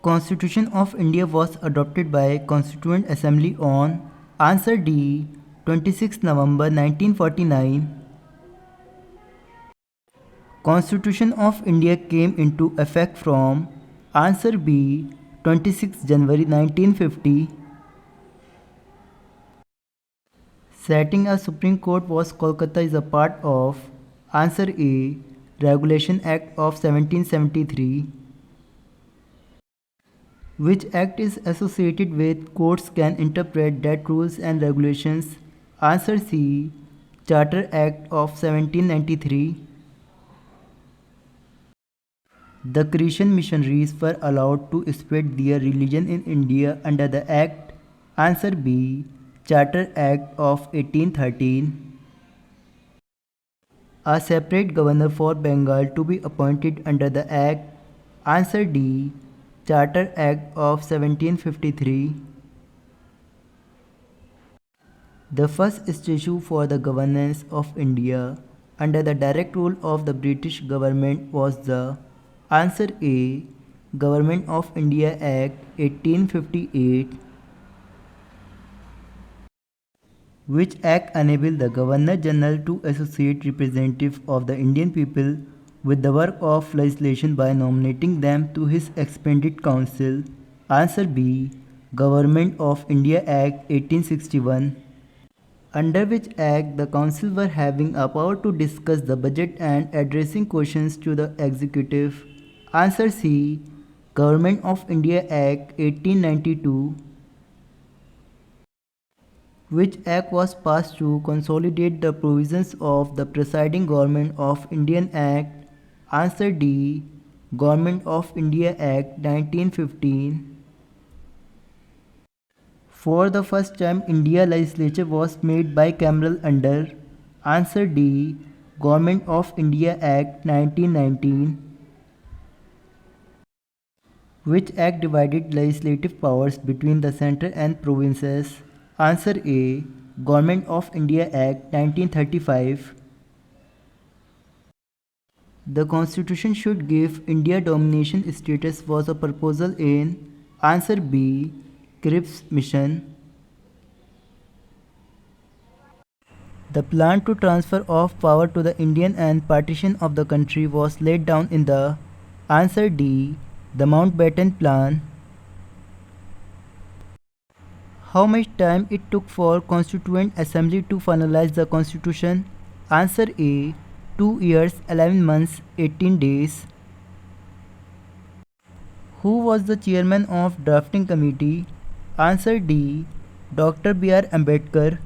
Constitution of India was adopted by Constituent Assembly on Answer D 26 November 1949. Constitution of India came into effect from Answer B 26 January 1950. Setting a Supreme Court was Kolkata is a part of Answer A Regulation Act of 1773. Which act is associated with courts can interpret that rules and regulations? Answer C. Charter Act of 1793. The Christian missionaries were allowed to spread their religion in India under the Act. Answer B. Charter Act of 1813. A separate governor for Bengal to be appointed under the Act. Answer D. Charter Act of 1753. The first statute for the governance of India under the direct rule of the British government was the Answer A. Government of India Act 1858. Which act enabled the Governor General to associate representatives of the Indian people with the work of legislation by nominating them to his expanded council? Answer B. Government of India Act 1861. Under which act the council were having a power to discuss the budget and addressing questions to the executive? Answer C. Government of India Act 1892. Which act was passed to consolidate the provisions of the Presiding Government of Indian Act? Answer D. Government of India Act 1915. For the first time, India legislature was made bicameral under Answer D. Government of India Act 1919. Which act divided legislative powers between the centre and provinces? Answer A. Government of India Act 1935. The Constitution should give India domination status was a proposal in Answer B. Cripps Mission. The plan to transfer of power to the Indian and partition of the country was laid down in the Answer D. The Mountbatten Plan. How much time it took for Constituent Assembly to finalize the Constitution? Answer A. 2 years, 11 months, 18 days. Who was the chairman of drafting committee? Answer D. Dr. B.R. Ambedkar.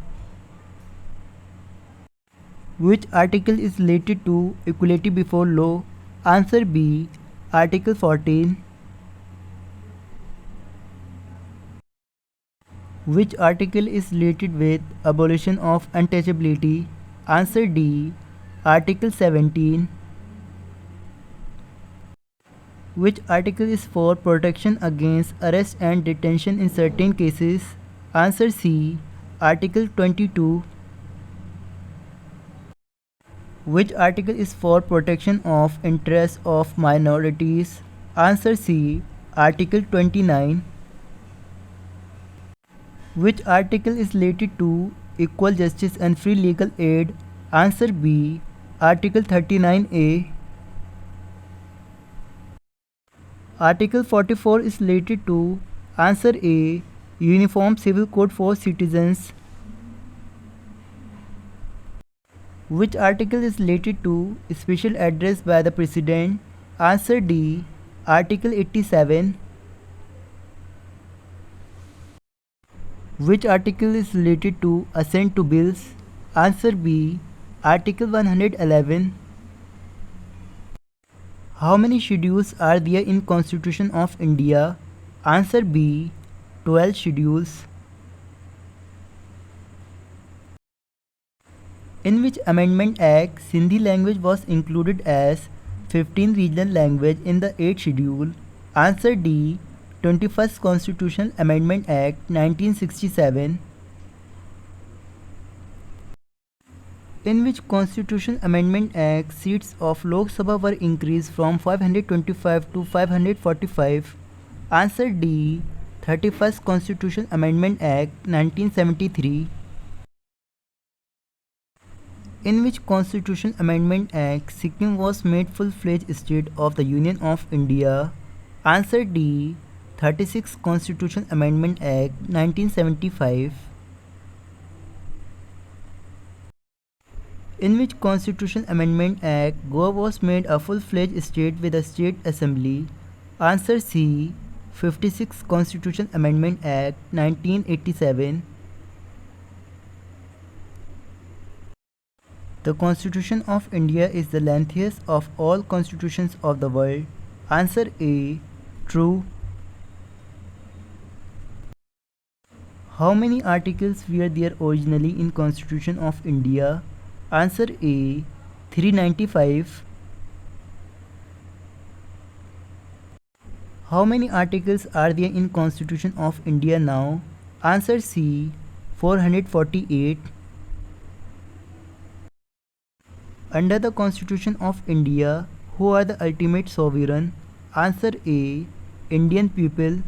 Which article is related to equality before law? Answer B. Article 14. Which article is related with abolition of untouchability? Answer D. Article 17. Which article is for protection against arrest and detention in certain cases? Answer C. Article 22. Which article is for protection of interests of minorities? Answer C. Article 29. Which article is related to equal justice and free legal aid? Answer B. Article 39A. Article 44 is related to Answer A. Uniform Civil Code for citizens. Which article is related to special address by the President? Answer D. Article 87. Which article is related to assent to bills? Answer B. Article 111. How many schedules are there in Constitution of India? Answer B. 12 schedules. In which Amendment Act Sindhi language was included as 15th regional language in the 8th schedule? Answer D. 21st Constitutional Amendment Act 1967. In which Constitutional Amendment Act seats of Lok Sabha were increased from 525 to 545? Answer D. 31st Constitution Amendment Act 1973. In which Constitution Amendment Act Sikkim was made full-fledged state of the Union of India? Answer D. 36th Constitution Amendment Act 1975. In which Constitution Amendment Act Goa was made a full-fledged state with a state assembly? Answer C. 56th Constitution Amendment Act 1987. The Constitution of India is the lengthiest of all constitutions of the world. Answer A. True. How many articles were there originally in Constitution of India? Answer A. 395. How many articles are there in Constitution of India now? Answer C. 448. Under the Constitution of India, who are the ultimate sovereign? Answer A. Indian people.